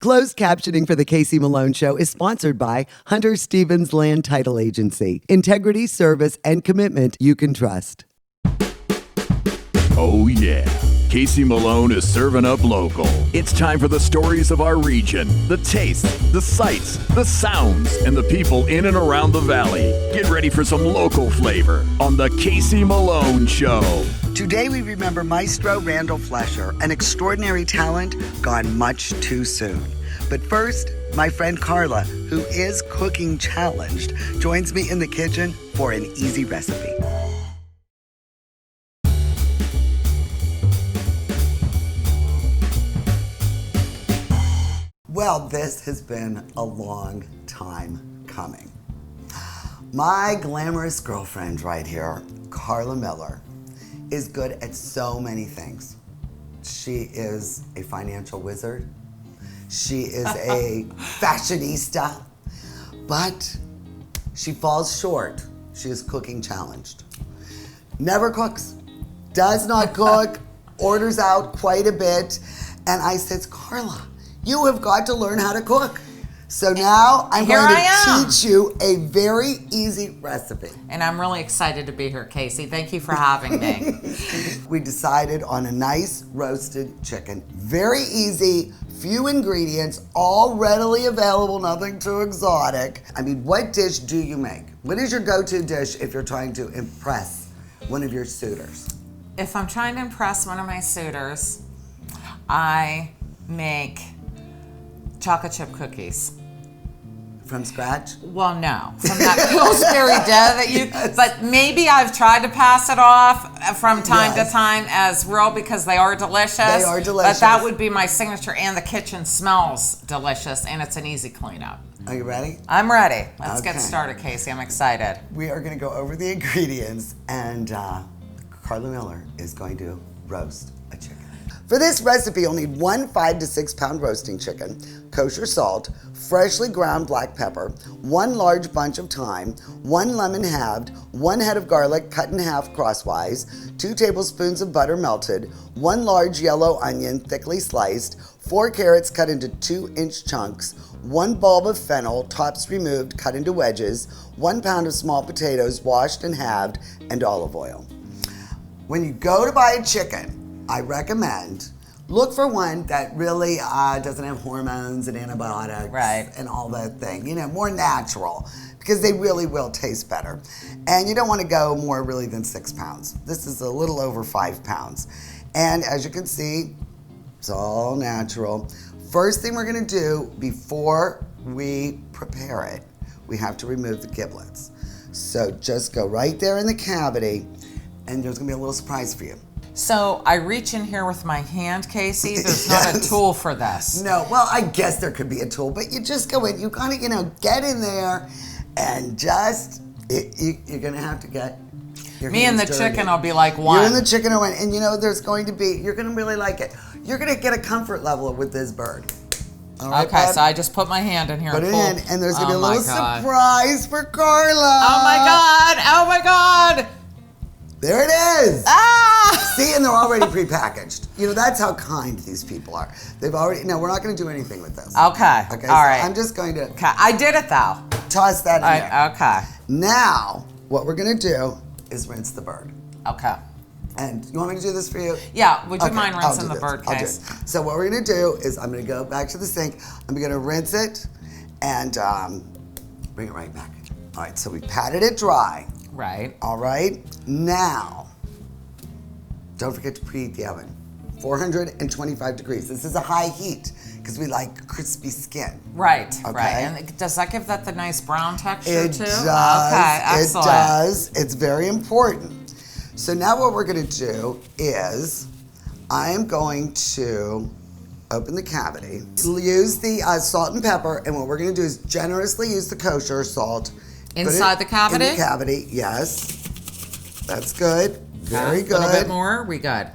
Closed captioning for the Casey Malone Show is sponsored by Hunter Stevens Land Title Agency. Integrity, service, and commitment you can trust. Oh yeah, Casey Malone is serving up local. It's time for the stories of our region, the tastes, the sights, the sounds, and the people in and around the valley. Get ready for some local flavor on the Casey Malone Show. Today we remember Maestro Randall Flesher, an extraordinary talent gone much too soon. But first, my friend Carla, who is cooking challenged, joins me in the kitchen for an easy recipe. Well, this has been a long time coming. My glamorous girlfriend right here, Carla Miller, is good at so many things. She is a financial wizard. She is a fashionista, but she falls short. She is cooking challenged. Never cooks, does not cook, orders out quite a bit. And I said, Carla, you have got to learn how to cook. So now I'm going to teach you a very easy recipe. And I'm really excited to be here, Casey. Thank you for having me. We decided on a nice roasted chicken. Very easy, few ingredients, all readily available, nothing too exotic. I mean, what dish do you make? What is your go-to dish if you're trying to impress one of your suitors? If I'm trying to impress one of my suitors, I make chocolate chip cookies. From scratch? Well, no, from that Pillsbury dough that you, yes. But maybe I've tried to pass it off from time to time as real because they are delicious. They are delicious. But that would be my signature, and the kitchen smells delicious, and it's an easy cleanup. Are you ready? I'm ready. Let's get started, Casey. I'm excited. We are going to go over the ingredients, and Carla Miller is going to roast a chicken. For this recipe, you'll need 1 5 to 6 pound roasting chicken, kosher salt, freshly ground black pepper, 1 large bunch of thyme, 1 lemon halved, 1 head of garlic cut in half crosswise, 2 tablespoons of butter melted, 1 large yellow onion thickly sliced, 4 carrots cut into 2-inch chunks, 1 bulb of fennel, tops removed, cut into wedges, 1 pound of small potatoes washed and halved, and olive oil. When you go to buy a chicken, I recommend look for one that really doesn't have hormones and antibiotics and all that thing. You know, more natural, because they really will taste better. And you don't want to go more really than 6 pounds. This is a little over 5 pounds. And as you can see, it's all natural. First thing we're going to do before we prepare it, we have to remove the giblets. So just go right there in the cavity, and there's going to be a little surprise for you. So I reach in here with my hand, Casey. There's not a tool for this. No, well, I guess there could be a tool, but you just go in. You gotta, get in there, and just you're gonna have to get your Me and the dirty. chicken will be like one. You and the chicken are one, and there's going to be. You're gonna really like it. You're gonna get a comfort level with this bird. All right, okay, bud? So I just put my hand in here. Put and it pull. in, and there's gonna be a little surprise for Carla. Oh my God! Oh my God! There it is. Ah! See, and they're already prepackaged. That's how kind these people are. They've already. No, we're not going to do anything with this. Okay. Okay. All right. I'm just going to. Okay. I did it though. Toss that in there. Okay. Now, what we're going to do is rinse the bird. Okay. And you want me to do this for you? Yeah. Would you mind rinsing the bird, I'll do Case? it. So what we're going to do is I'm going to go back to the sink. I'm going to rinse it and bring it right back. All right. So we patted it dry. Right. All right. Now, don't forget to preheat the oven. 425 degrees. This is a high heat because we like crispy skin. Right. Okay. Right. And does that give that the nice brown texture too? It does. Okay. Excellent. It does. It's very important. So now what we're going to do is I am going to open the cavity. Use the salt and pepper, and what we're going to do is generously use the kosher salt. Inside the cavity? In the cavity, yes. That's good. Very good. A little bit more? We good?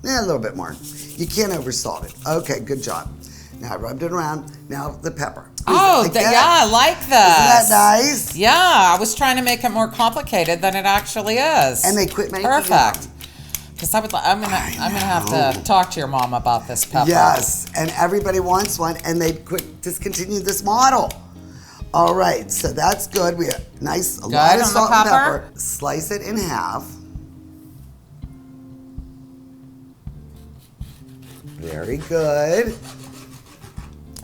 Yeah, a little bit more. You can't oversalt it. Okay, good job. Now I rubbed it around. Now the pepper. Oh, yeah, I like this. Isn't that nice? Yeah, I was trying to make it more complicated than it actually is. And they quit making it. Perfect. Because I'm gonna have to talk to your mom about this pepper. Yes, and everybody wants one, and they discontinued this model. All right, so that's good. We have a lot of salt and pepper. Slice it in half. Very good.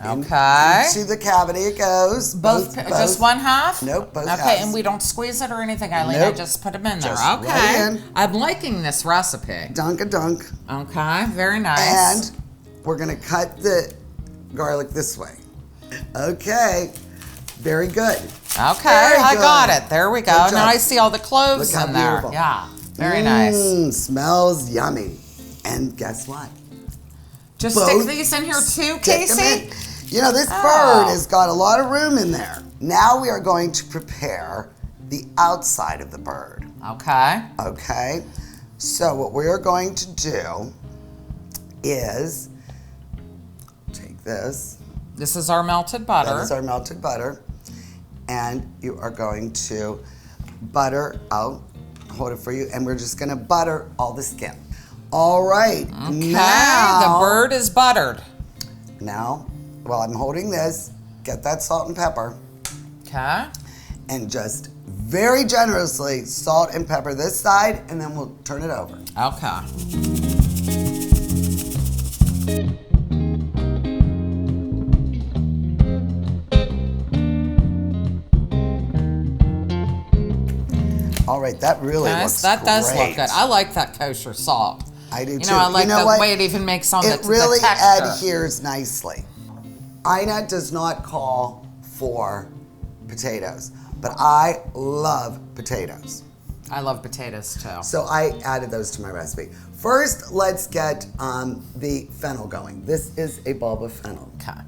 Okay. Into the cavity it goes. Both. Just one half? Nope, both Okay, halves. and we don't squeeze it or anything, Eileen. Nope. I just put them in there. Just Okay. right in. I'm liking this recipe. Dunk-a-dunk. Okay, very nice. And we're gonna cut the garlic this way. Okay, very good. Okay, Very I good. got it. There we go. Good job. Now I see all the cloves Look how in there. beautiful. Yeah, very nice. Smells yummy. And guess what? Just Both stick these in here too, Stick 'em Casey? in. You know, this bird has got a lot of room in there. Now we are going to prepare the outside of the bird. Okay. Okay? So what we are going to do is take this. This is our melted butter. That is our melted butter. And you are going to butter, I'll hold it for you, and we're just gonna butter all the skin. All right, Okay, now, the bird is buttered. Now, while I'm holding this, get that salt and pepper, Okay. and just very generously salt and pepper this side, and then we'll turn it over. Okay. All right, that really looks That does great. look good. I like that kosher salt. I do You too. know, I like the what? way it even makes on It the really texture. adheres nicely. Ina does not call for potatoes, but I love potatoes. I love potatoes too. So I added those to my recipe. First, let's get the fennel going. This is a bulb of fennel. Okay.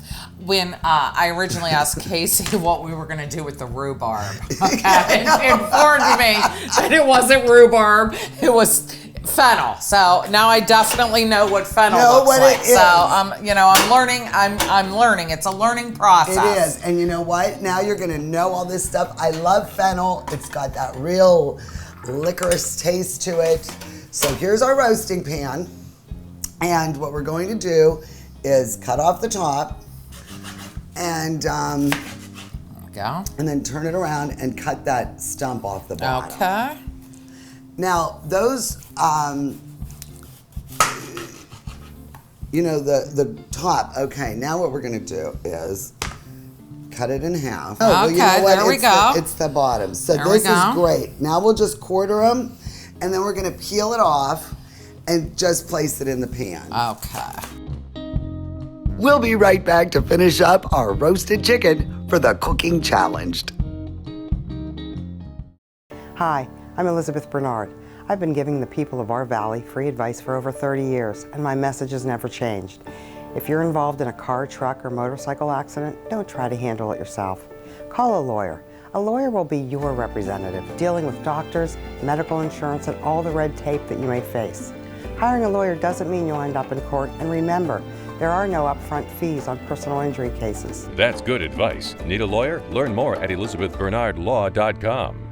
When I originally asked Casey what we were going to do with the rhubarb, okay, it informed me that it wasn't rhubarb, it was fennel. So now I definitely know what fennel looks like. It is. So you know, I'm learning. I'm learning. It's a learning process. It is, and you know what? Now you're gonna know all this stuff. I love fennel. It's got that real licorice taste to it. So here's our roasting pan, and what we're going to do is cut off the top, and There we go. then turn it around and cut that stump off the bottom. Okay. Now those, you know, the top. Okay, now what we're gonna do is cut it in half. Oh, well, you know Okay, what? there we It's go. it's the bottom. So There we this is go. great. Now we'll just quarter them, and then we're gonna peel it off and just place it in the pan. Okay. We'll be right back to finish up our roasted chicken for the cooking challenged. Hi, I'm Elizabeth Bernard. I've been giving the people of our valley free advice for over 30 years, and my message has never changed. If you're involved in a car, truck, or motorcycle accident, don't try to handle it yourself. Call a lawyer. A lawyer will be your representative, dealing with doctors, medical insurance, and all the red tape that you may face. Hiring a lawyer doesn't mean you'll end up in court, and remember, there are no upfront fees on personal injury cases. That's good advice. Need a lawyer? Learn more at elizabethbernardlaw.com.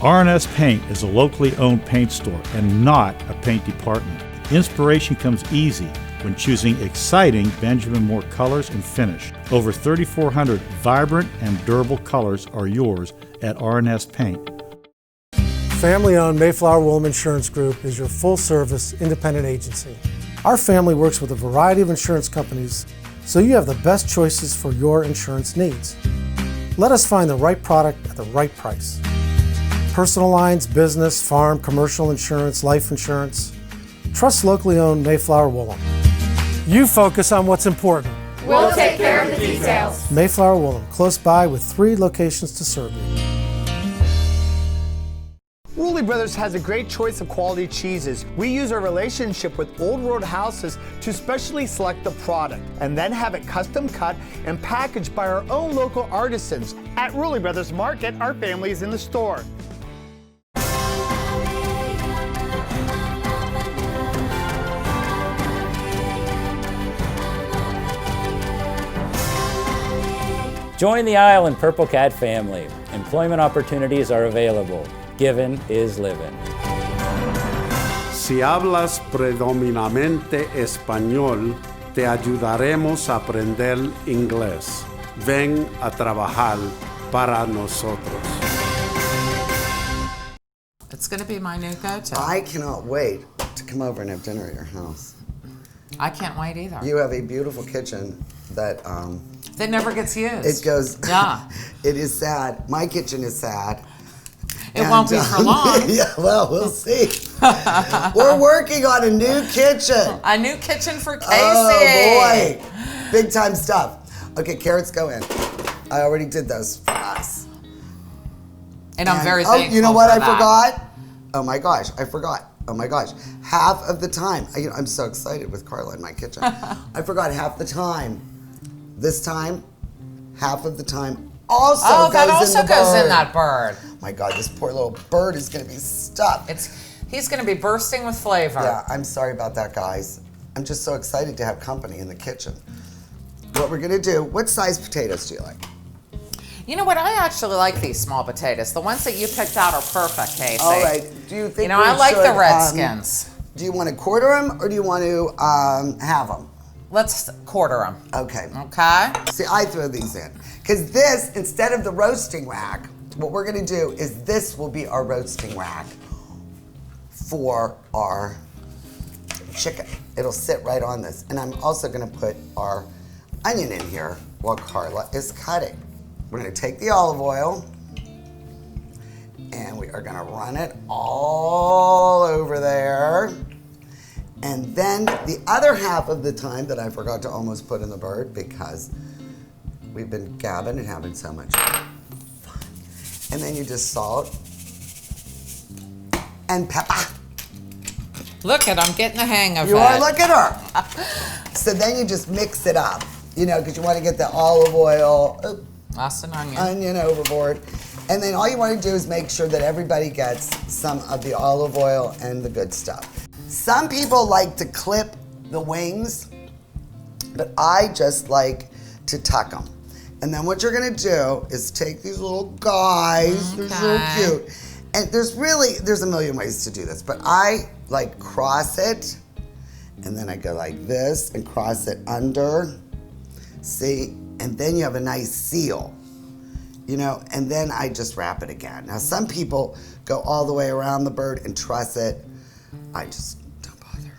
R&S Paint is a locally owned paint store and not a paint department. Inspiration comes easy when choosing exciting Benjamin Moore colors and finish. Over 3,400 vibrant and durable colors are yours at R&S Paint. Family-owned Mayflower Woolham Insurance Group is your full-service independent agency. Our family works with a variety of insurance companies, so you have the best choices for your insurance needs. Let us find the right product at the right price. Personal lines, business, farm, commercial insurance, life insurance. Trust locally owned Mayflower Woolham. You focus on what's important. We'll take care of the details. Mayflower Woolham, close by with 3 locations to serve you. Rulli Brothers has a great choice of quality cheeses. We use our relationship with Old World Houses to specially select the product and then have it custom cut and packaged by our own local artisans. At Rulli Brothers Market, our family is in the store. Join the Isle Purple Cat family. Employment opportunities are available. Given is living. Si hablas predominantemente español, te ayudaremos a aprender inglés. Ven a trabajar para nosotros. It's going to be my new go-to. I cannot wait to come over and have dinner at your house. I can't wait either. You have a beautiful kitchen that That never gets used. it goes. Yeah. It is sad. My kitchen is sad. It won't be for long. Yeah, well, we'll see. We're working on a new kitchen. A new kitchen for Casey. Oh boy, big time stuff. Okay, carrots go in. I already did those for us. And I'm very thankful. Oh, you know what? for I that. forgot. Oh my gosh, I forgot. Oh my gosh, half of the time. I'm so excited with Carla in my kitchen. I forgot half the time. This time, half of the time also Oh, goes that also in the goes bird. in that bird. My God, this poor little bird is going to be stuck. He's going to be bursting with flavor. Yeah, I'm sorry about that, guys. I'm just so excited to have company in the kitchen. What we're gonna do, what size potatoes do you like? You know what? I actually like these small potatoes. The ones that you picked out are perfect, Casey. All right, do you think I like the Redskins. Do you want to quarter them or do you want to have them? Let's quarter them. Okay. Okay. See, I throw these in. Because this, instead of the roasting rack, what we're gonna do is this will be our roasting rack for our chicken. It'll sit right on this. And I'm also gonna put our onion in here while Carla is cutting. We're gonna take the olive oil and we are gonna run it all over there. And then the other half of the time that I forgot to almost put in the bird because we've been gabbing and having so much fun. And then you just salt and pepper. Look at, I'm getting the hang of it. You are, look at her. So then you just mix it up, because you want to get the olive oil, That's an onion overboard. And then all you want to do is make sure that everybody gets some of the olive oil and the good stuff. Some people like to clip the wings, but I just like to tuck them. And then what you're gonna do is take these little guys, they're so cute. And there's a million ways to do this, but I like cross it, and then I go like this and cross it under, see? And then you have a nice seal, and then I just wrap it again. Now some people go all the way around the bird and truss it. I just don't bother.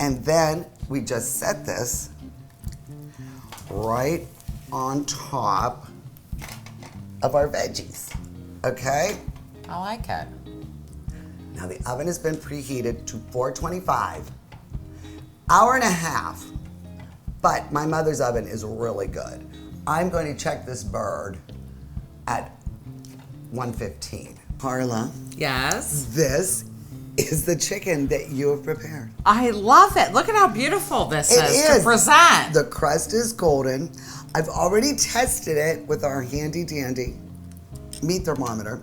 And then we just set this right on top of our veggies, okay? I like it. Now the oven has been preheated to 425, hour and a half, but my mother's oven is really good. I'm going to check this bird at 115. Carla. Yes? This is the chicken that you have prepared. I love it. Look at how beautiful this is to present. The crust is golden. I've already tested it with our handy dandy meat thermometer.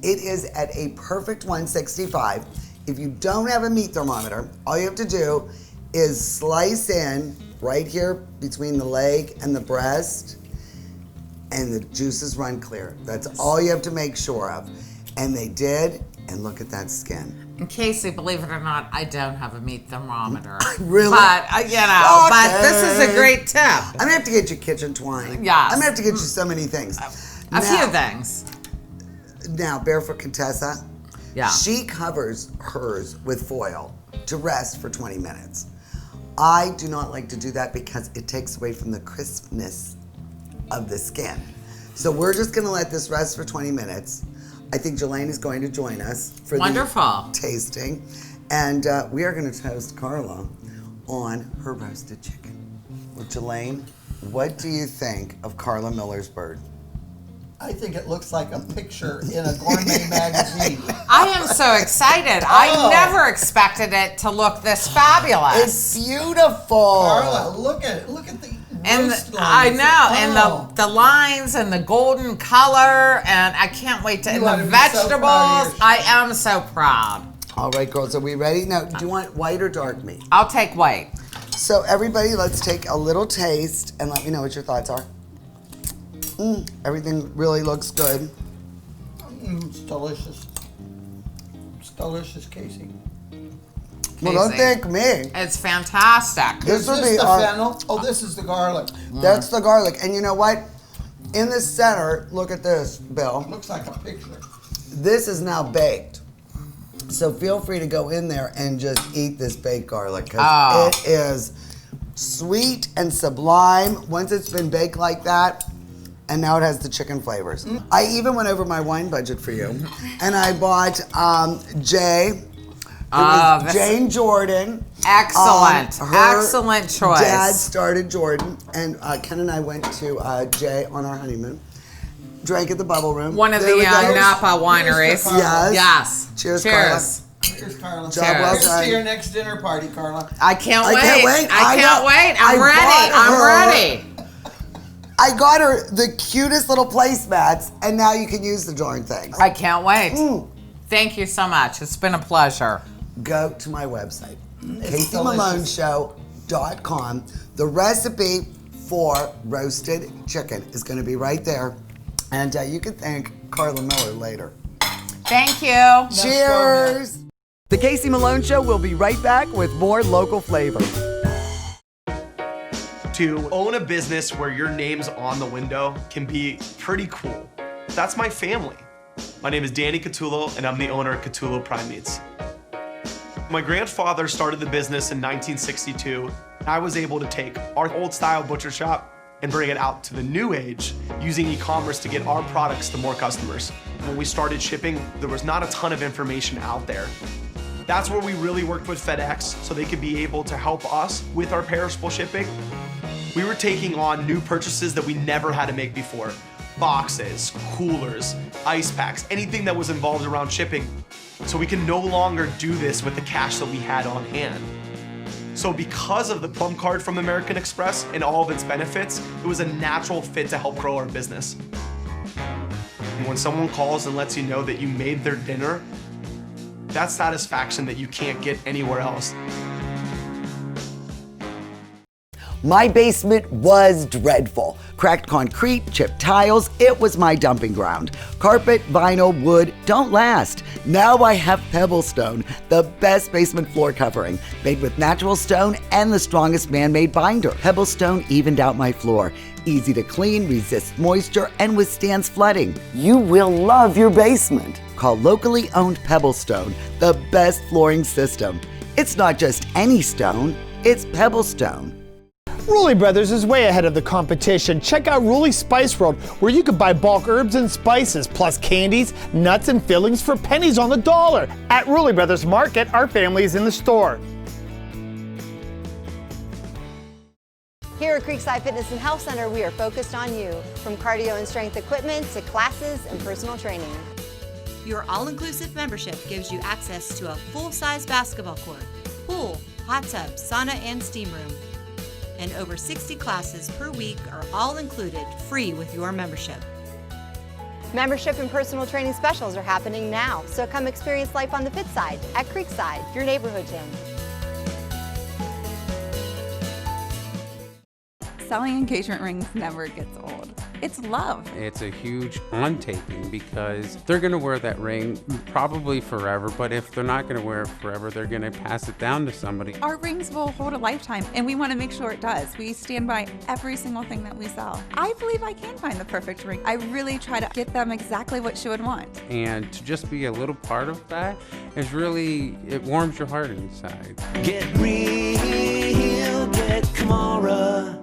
It is at a perfect 165. If you don't have a meat thermometer, all you have to do is slice in right here between the leg and the breast, and the juices run clear. That's all you have to make sure of. And they did, and look at that skin. And Casey, believe it or not, I don't have a meat thermometer. Really? But, but this is a great tip. I'm gonna have to get you kitchen twine. Yes. I'm gonna have to get you so many things. A few things. Now, Barefoot Contessa, Yeah. she covers hers with foil to rest for 20 minutes. I do not like to do that because it takes away from the crispness of the skin. So we're just gonna let this rest for 20 minutes. I think Jelaine is going to join us for the tasting. And we are gonna toast Carla on her roasted chicken. Well, Jelaine, what do you think of Carla Miller's bird? I think it looks like a picture in a gourmet magazine. I am so excited. I never expected it to look this fabulous. It's beautiful. Carla, look at it. Look at the roast lines. I know, and the lines and the golden color, and I can't wait to, and the vegetables. I am so proud. All right, girls, are we ready? Now, do you want white or dark meat? I'll take white. So everybody, let's take a little taste and let me know what your thoughts are. Everything really looks good. It's delicious. It's delicious, Casey. Well, don't thank me. It's fantastic. This would Is be the our, fennel? Oh, this is the garlic. That's the garlic. And you know what? In the center, look at this, Bill. Looks like a picture. This is now baked. So feel free to go in there and just eat this baked garlic because it is sweet and sublime once it's been baked like that. And now it has the chicken flavors. I even went over my wine budget for you. And I bought Jay. Jane Jordan. Excellent. Her Excellent choice. Dad started Jordan. And Ken and I went to Jay on our honeymoon. Drank at the Bubble Room. One of the Napa wineries. Yes. Cheers, Cheers. Carla. Here's Carla. Job well Here's done. to your next dinner party, Carla. I can't wait. I can't wait. I'm ready. I got her the cutest little placemats, and now you can use the darn things. I can't wait. Thank you so much. It's been a pleasure. Go to my website, caseylastsept.com. The recipe for roasted chicken is going to be right there, and you can thank Carla Miller later. Thank you. Cheers. The Casey Malone Show will be right back with more local flavor. To own a business where your name's on the window can be pretty cool. That's my family. My name is Danny Catullo, and I'm the owner of Catullo Prime Meats. My grandfather started the business in 1962. I was able to take our old style butcher shop and bring it out to the new age using e-commerce to get our products to more customers. When we started shipping, there was not a ton of information out there. That's where we really worked with FedEx so they could be able to help us with our perishable shipping. We were taking on new purchases that we never had to make before. Boxes, coolers, ice packs, anything that was involved around shipping. So we can no longer do this with the cash that we had on hand. So because of the Plum Card from American Express and all of its benefits, it was a natural fit to help grow our business. And when someone calls and lets you know that you made their dinner, that's satisfaction that you can't get anywhere else. My basement was dreadful. Cracked concrete, chipped tiles, it was my dumping ground. Carpet, vinyl, wood don't last. Now I have Pebblestone, the best basement floor covering, made with natural stone and the strongest man-made binder. Pebblestone evened out my floor. Easy to clean, resists moisture, and withstands flooding. You will love your basement. Call locally owned Pebblestone, the best flooring system. It's not just any stone, it's Pebblestone. Rulli Brothers is way ahead of the competition. Check out Rulli Spice World, where you can buy bulk herbs and spices, plus candies, nuts, and fillings for pennies on the dollar. At Rulli Brothers Market, our family is in the store. Here at Creekside Fitness and Health Center, we are focused on you, from cardio and strength equipment to classes and personal training. Your all-inclusive membership gives you access to a full-size basketball court, pool, hot tub, sauna, and steam room. And over 60 classes per week are all included free with your membership. Membership and personal training specials are happening now, so come experience life on the fit side at Creekside, your neighborhood gym. Selling engagement rings never gets old. It's love. It's a huge undertaking because they're going to wear that ring probably forever, but if they're not going to wear it forever, they're going to pass it down to somebody. Our rings will hold a lifetime, and we want to make sure it does. We stand by every single thing that we sell. I believe I can find the perfect ring. I really try to get them exactly what she would want. And to just be a little part of that is really, it warms your heart inside. Get real, get Kamara.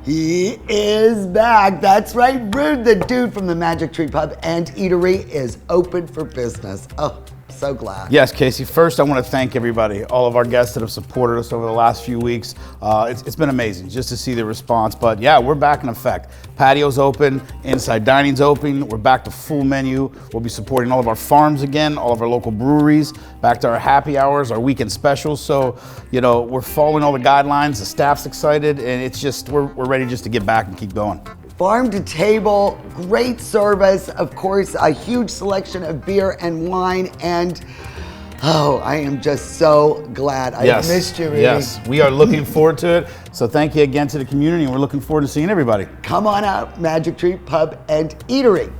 He is back. That's right, Rude, the dude from the Magic Tree Pub and Eatery is open for business. Oh, so glad. Yes, Casey. First, I want to thank everybody, all of our guests that have supported us over the last few weeks. It's been amazing just to see the response. But yeah, we're back in effect. Patio's open, inside dining's open. We're back to full menu. We'll be supporting all of our farms again, all of our local breweries, back to our happy hours, our weekend specials. So, you know, we're following all the guidelines. The staff's excited, and it's just, we're ready just to get back and keep going. Farm to table, great service, of course, a huge selection of beer and wine, and oh, I am just so glad. I missed you, Rudy. Yes, we are looking forward to it. So thank you again to the community, and we're looking forward to seeing everybody. Come on out, Magic Tree Pub and Eatery.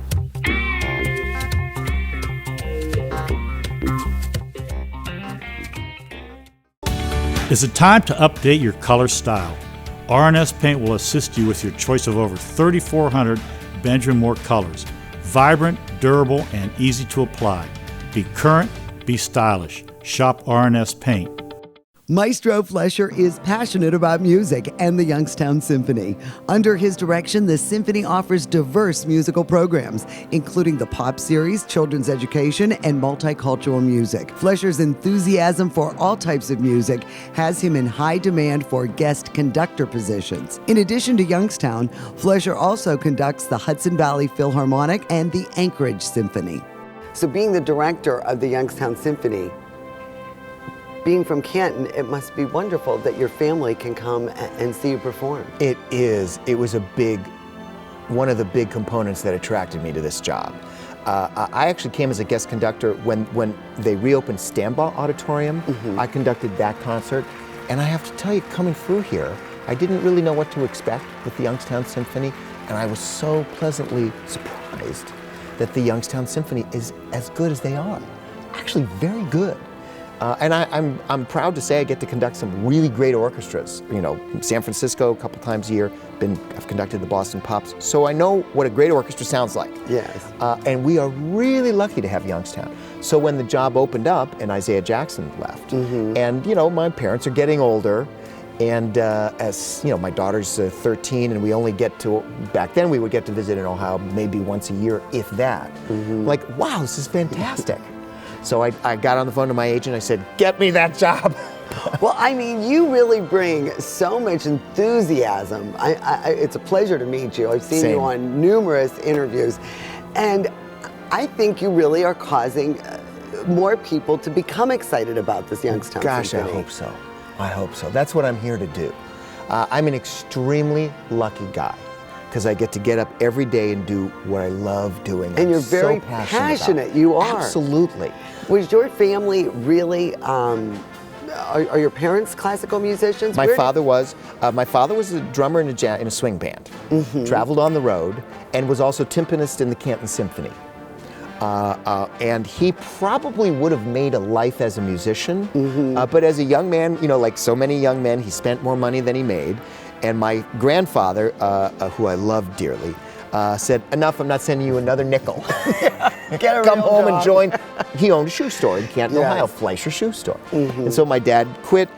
Is it time to update your color style? R&S Paint will assist you with your choice of over 3,400 Benjamin Moore colors. Vibrant, durable, and easy to apply. Be current, be stylish. Shop R&S Paint. Maestro Flesher is passionate about music and the Youngstown Symphony. Under his direction, the Symphony offers diverse musical programs, including the pop series, children's education, and multicultural music. Flesher's enthusiasm for all types of music has him in high demand for guest conductor positions. In addition to Youngstown, Flesher also conducts the Hudson Valley Philharmonic and the Anchorage Symphony. So being the director of the Youngstown Symphony, being from Canton, it must be wonderful that your family can come and see you perform. It is. It was one of the big components that attracted me to this job. I actually came as a guest conductor when they reopened Stambaugh Auditorium. I conducted that concert, and I have to tell you, coming through here, I didn't really know what to expect with the Youngstown Symphony, and I was so pleasantly surprised that the Youngstown Symphony is as good as they are. Actually, very good. And I'm proud to say I get to conduct some really great orchestras. You know, San Francisco a couple times a year. I've conducted the Boston Pops, so I know what a great orchestra sounds like. Yes. And we are really lucky to have Youngstown. So when the job opened up and Isaiah Jackson left, and you know, my parents are getting older, and as you know, my daughter's 13, and we only get to, back then we would get to visit in Ohio maybe once a year, if that. Like, wow, this is fantastic. So I got on the phone to my agent. I said, get me that job. Well, I mean, you really bring so much enthusiasm. It's a pleasure to meet you. I've seen you on numerous interviews. And I think you really are causing more people to become excited about this Youngstown Symphony. I hope so. I hope so. That's what I'm here to do. I'm an extremely lucky guy, because I get to get up every day and do what I love doing. And you're very so passionate. You are. Absolutely. Was your family really, are your parents classical musicians? My father was a drummer in a swing band, traveled on the road, and was also timpanist in the Canton Symphony. And he probably would have made a life as a musician, but as a young man, you know, like so many young men, he spent more money than he made. And my grandfather, who I love dearly, said, enough, I'm not sending you another nickel. Come home and join. He owned a shoe store in Canton, Ohio, Fleischer Shoe Store. And so my dad quit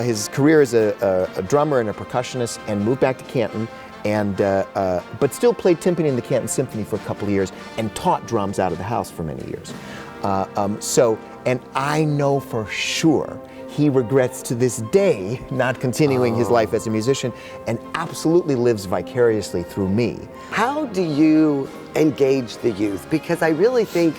his career as a drummer and a percussionist and moved back to Canton, and but still played timpani in the Canton Symphony for a couple of years and taught drums out of the house for many years. And I know for sure he regrets to this day not continuing his life as a musician, and absolutely lives vicariously through me. How do you engage the youth? Because I really think,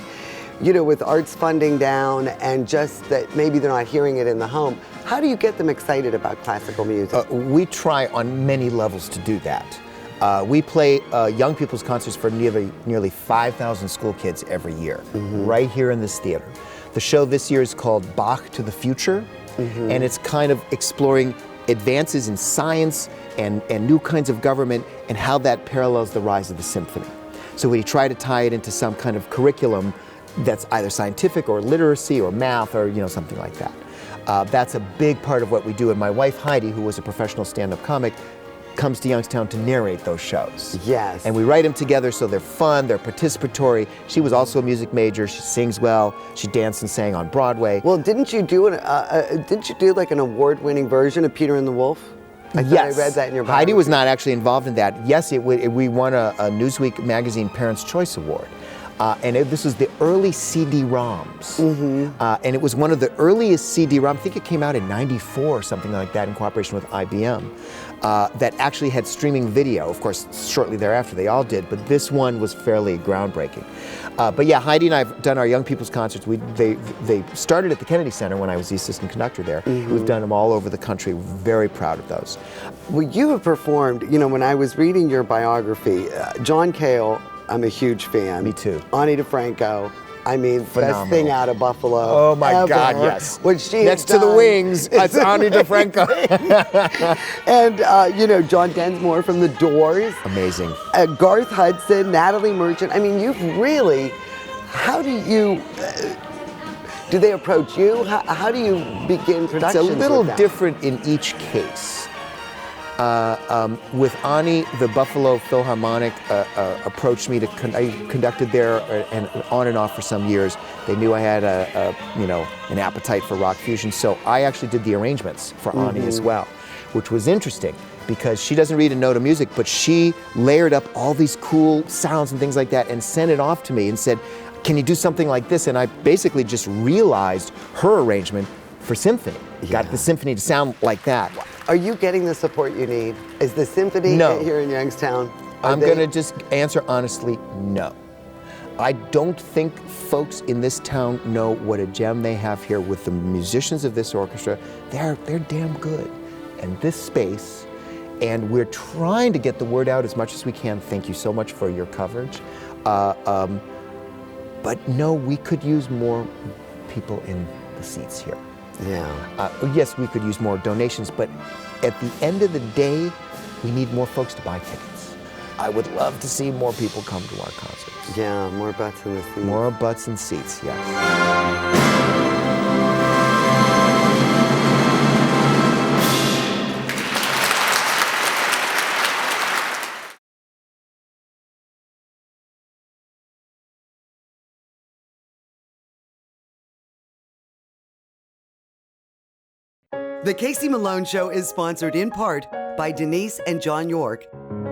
you know, with arts funding down and just that maybe they're not hearing it in the home, how do you get them excited about classical music? We try on many levels to do that. We play young people's concerts for nearly 5,000 school kids every year, right here in this theater. The show this year is called Bach to the Future, and it's kind of exploring advances in science and new kinds of government and how that parallels the rise of the symphony. So we try to tie it into some kind of curriculum that's either scientific or literacy or math or, you know, something like that. That's a big part of what we do, and my wife Heidi, who was a professional stand-up comic, comes to Youngstown to narrate those shows. Yes. And we write them together so they're fun, they're participatory. She was also a music major, she sings well, she danced and sang on Broadway. Well, didn't you do like an award-winning version of Peter and the Wolf? I thought I read that in your biography. Heidi was not actually involved in that. Yes, we won a Newsweek magazine Parents' Choice Award. This was the early CD-ROMs. And it was one of the earliest CD-ROMs, I think it came out in '94 or something like that in cooperation with IBM, that actually had streaming video. Of course, shortly thereafter they all did, but this one was fairly groundbreaking. But yeah, Heidi and I have done our young people's concerts. They started at the Kennedy Center when I was the assistant conductor there. We've done them all over the country. We're very proud of those. Well, you have performed, you know, when I was reading your biography, John Cale, I'm a huge fan. Me too. Ani DeFranco, I mean, Phenomenal. best thing out of Buffalo. Oh my ever. God, yes. What she Next has to the done. Wings, it's Ani DeFranco. And, you know, John Densmore from The Doors. Amazing. Garth Hudson, Natalie Merchant. I mean, you've really, how do you Do they approach you? How do you begin production? It's a little different in each case. With Ani, the Buffalo Philharmonic approached me I conducted there and on and off for some years. They knew I had an appetite for rock fusion, so I actually did the arrangements for Ani as well, which was interesting because she doesn't read a note of music, but she layered up all these cool sounds and things like that and sent it off to me and said, can you do something like this? And I basically just realized her arrangement for symphony. Got the symphony to sound like that. Are you getting the support you need? Is the symphony here in Youngstown? I'm going to just answer honestly, no. I don't think folks in this town know what a gem they have here with the musicians of this orchestra. They're damn good. And this space, and we're trying to get the word out as much as we can. Thank you so much for your coverage. But no, we could use more people in the seats here. Yeah. Yes, we could use more donations, but at the end of the day, we need more folks to buy tickets. I would love to see more people come to our concerts. Yeah, more butts in the seats. More butts in seats, yes. The Casey Malone Show is sponsored in part by Denise and John York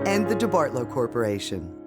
and the DeBartolo Corporation.